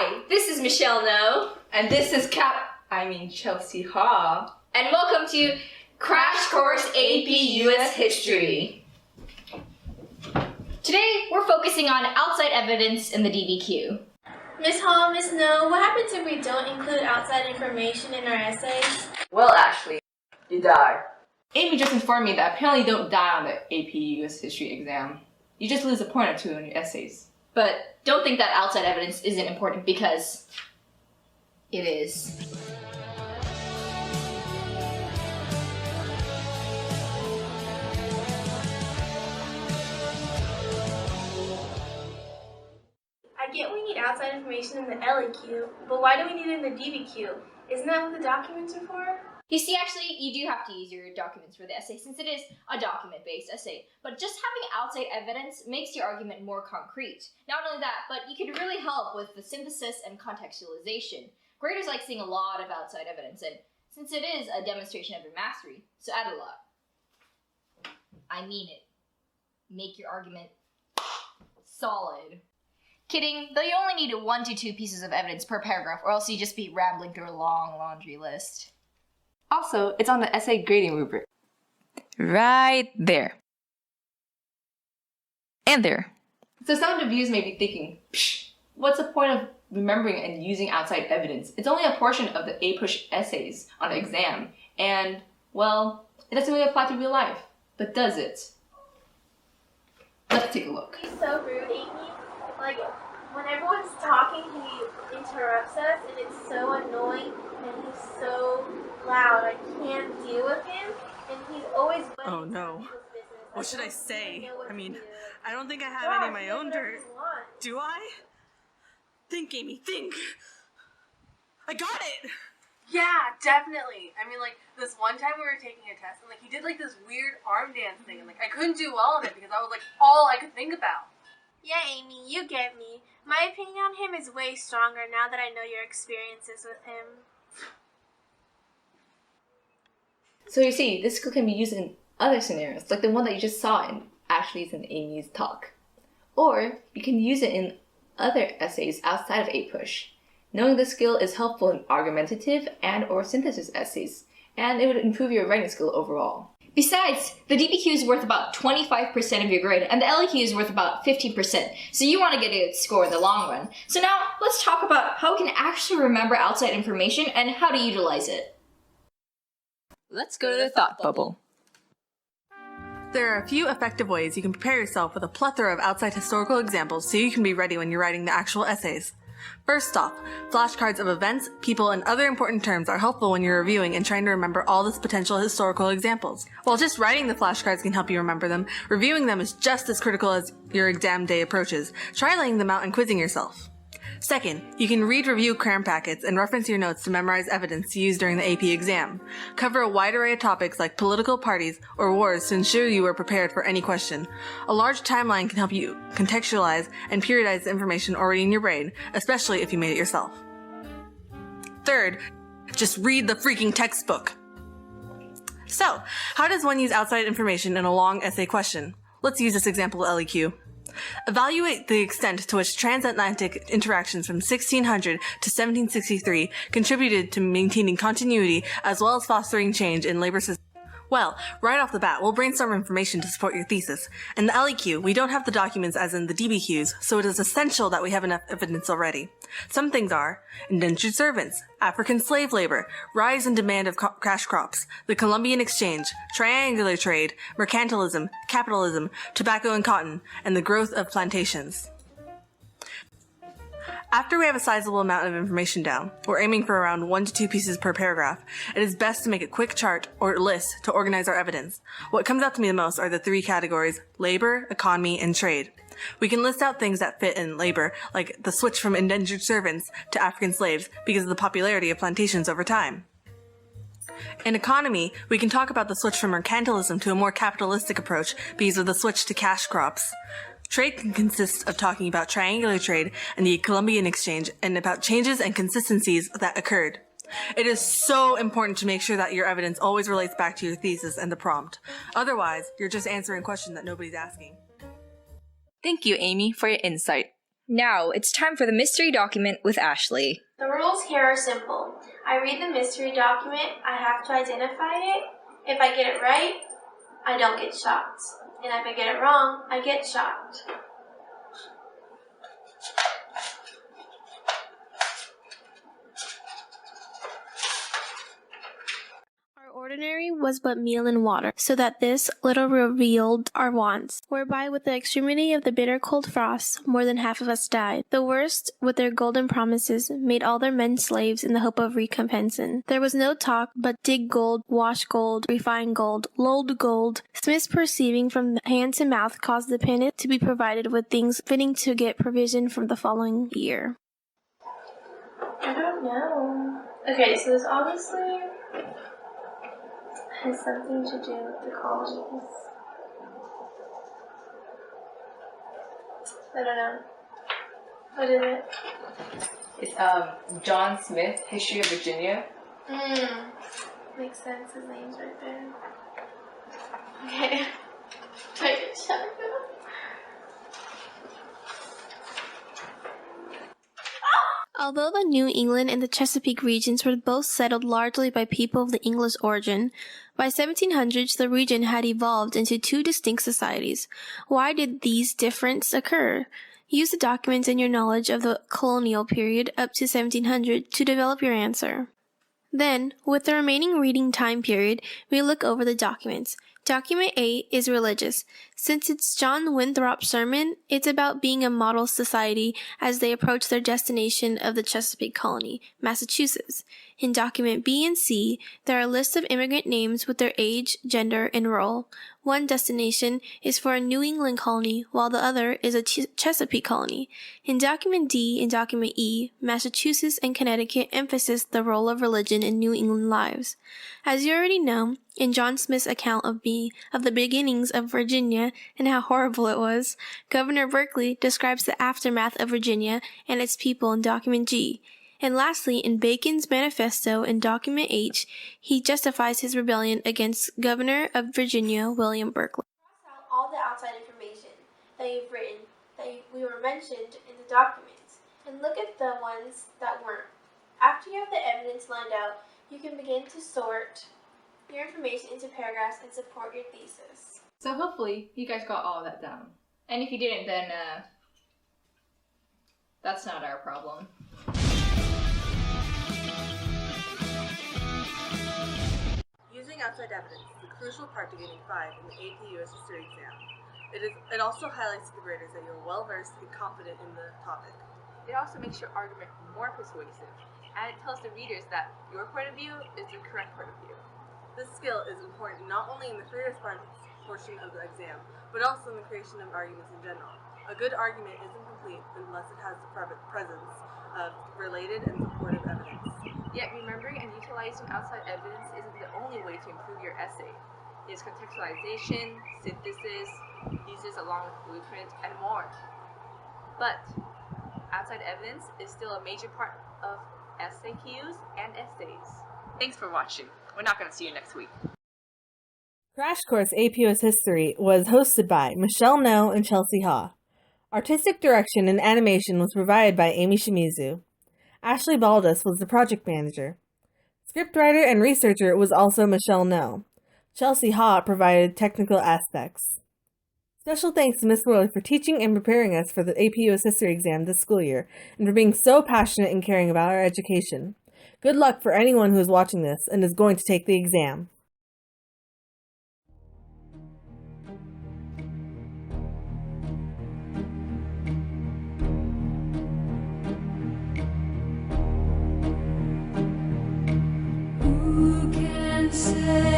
Hi, this is Michelle No. And this is Chelsea Ha. And welcome to Crash Course AP US History. Today, we're focusing on outside evidence in the DBQ. Miss Hall, Miss No, what happens if we don't include outside information in our essays? Well, Ashley, you die. Amy just informed me that apparently you don't die on the AP US History exam. You just lose a point or two in your essays. But don't think that outside evidence isn't important, because it is. I get we need outside information in the LEQ, but why do we need it in the DBQ? Isn't that what the documents are for? You see, actually, you do have to use your documents for the essay since it is a document-based essay. But just having outside evidence makes your argument more concrete. Not only that, but you can really help with the synthesis and contextualization. Graders like seeing a lot of outside evidence, and since it is a demonstration of your mastery, so add a lot. I mean it. Make your argument solid. Kidding, though you only need 1 to 2 pieces of evidence per paragraph, or else you just be rambling through a long laundry list. Also, it's on the essay grading rubric. Right there. And there. So some of the viewers may be thinking, psh, what's the point of remembering and using outside evidence? It's only a portion of the APUSH essays on the exam, and, well, it doesn't really apply to real life. But does it? Let's take a look. He's so rude, Amy. Like, when everyone's talking, he interrupts us, and it's so annoying, and he's so loud. I can't deal with him, and he's always Oh no. What should I say? I mean, I don't think I have any of my own dirt. Do I? Think, Amy, think! I got it! Yeah, definitely. I mean, like, this one time we were taking a test, and, like, he did, like, this weird arm dance thing, and, like, I couldn't do well on it because that was, like, all I could think about. Yeah, Amy, you get me. My opinion on him is way stronger now that I know your experiences with him. So you see, this skill can be used in other scenarios, like the one that you just saw in Ashley's and Amy's talk. Or you can use it in other essays outside of APUSH. Knowing this skill is helpful in argumentative and or synthesis essays, and it would improve your writing skill overall. Besides, the DBQ is worth about 25% of your grade, and the LEQ is worth about 15%, so you want to get a good score in the long run. So now, let's talk about how we can actually remember outside information and how to utilize it. Let's go to the thought bubble. There are a few effective ways you can prepare yourself with a plethora of outside historical examples so you can be ready when you're writing the actual essays. First off, flashcards of events, people, and other important terms are helpful when you're reviewing and trying to remember all the potential historical examples. While just writing the flashcards can help you remember them, reviewing them is just as critical as your exam day approaches. Try laying them out and quizzing yourself. Second, you can read review cram packets and reference your notes to memorize evidence to use during the AP exam. Cover a wide array of topics like political parties or wars to ensure you are prepared for any question. A large timeline can help you contextualize and periodize the information already in your brain, especially if you made it yourself. Third, just read the freaking textbook. So, how does one use outside information in a long essay question? Let's use this example LEQ. Evaluate the extent to which transatlantic interactions from 1600 to 1763 contributed to maintaining continuity as well as fostering change in labor systems. Well, right off the bat, we'll brainstorm information to support your thesis. In the LEQ, we don't have the documents as in the DBQs, so it is essential that we have enough evidence already. Some things are indentured servants, African slave labor, rise in demand of cash crops, the Columbian Exchange, triangular trade, mercantilism, capitalism, tobacco and cotton, and the growth of plantations. After we have a sizable amount of information down, we're aiming for around 1 to 2 pieces per paragraph. It is best to make a quick chart or list to organize our evidence. What comes out to me the most are the 3 categories: labor, economy, and trade. We can list out things that fit in labor, like the switch from indentured servants to African slaves because of the popularity of plantations over time. In economy, we can talk about the switch from mercantilism to a more capitalistic approach because of the switch to cash crops. Trade can consist of talking about triangular trade and the Columbian Exchange and about changes and consistencies that occurred. It is so important to make sure that your evidence always relates back to your thesis and the prompt. Otherwise, you're just answering a question that nobody's asking. Thank you, Amy, for your insight. Now it's time for the mystery document with Ashley. The rules here are simple. I read the mystery document, I have to identify it. If I get it right, I don't get shocked. And if I get it wrong, I get shocked. Ordinary was but meal and water, so that this little revealed our wants, whereby with the extremity of the bitter cold frost more than half of us died. The worst, with their golden promises, made all their men slaves in the hope of recompensing. There was no talk, but dig gold, wash gold, refine gold, load gold. Smiths perceiving from hand to mouth caused the pennant to be provided with things fitting to get provision from the following year. I don't know. Okay, so this obviously has something to do with the colonies. I don't know. What is it? It's John Smith, History of Virginia. Makes sense. His name's right there. Okay. Take a check. Although the New England and the Chesapeake regions were both settled largely by people of the English origin, by 1700s the region had evolved into two distinct societies. Why did these differences occur? Use the documents and your knowledge of the colonial period up to 1700 to develop your answer. Then, with the remaining reading time period, we look over the documents. Document A is religious. Since it's John Winthrop's sermon, it's about being a model society as they approach their destination of the Chesapeake Colony, Massachusetts. In document B and C, there are lists of immigrant names with their age, gender, and role. One destination is for a New England colony, while the other is a Chesapeake colony. In document D and document E, Massachusetts and Connecticut emphasize the role of religion in New England lives. As you already know, in John Smith's account of the beginnings of Virginia and how horrible it was, Governor Berkeley describes the aftermath of Virginia and its people in document G. And lastly, in Bacon's manifesto in document H, he justifies his rebellion against Governor of Virginia, William Berkeley. Cross out all the outside information that you've written, we were mentioned in the documents, and look at the ones that weren't. After you have the evidence lined out, you can begin to sort your information into paragraphs and support your thesis. So hopefully you guys got all of that down. And if you didn't, then that's not our problem. Using outside evidence is a crucial part to getting 5 in the AP US History exam. It also highlights to the graders that you're well-versed and confident in the topic. It also makes your argument more persuasive, and it tells the readers that your point of view is the correct point of view. This skill is important not only in the free response portion of the exam, but also in the creation of arguments in general. A good argument isn't complete unless it has the presence of related and supportive evidence. Yet remembering and utilizing outside evidence isn't the only way to improve your essay. There's contextualization, synthesis, uses along with blueprint, and more. But outside evidence is still a major part of SAQs and essays. Thanks for watching. We're not going to see you next week. Crash Course AP US History was hosted by Michelle No and Chelsea Ha. Artistic direction and animation was provided by Amy Shimizu. Ashley Baldus was the project manager. Scriptwriter and researcher was also Michelle No. Chelsea Ha provided technical aspects. Special thanks to Miss Worley for teaching and preparing us for the AP US History exam this school year, and for being so passionate and caring about our education. Good luck for anyone who is watching this and is going to take the exam. Who can say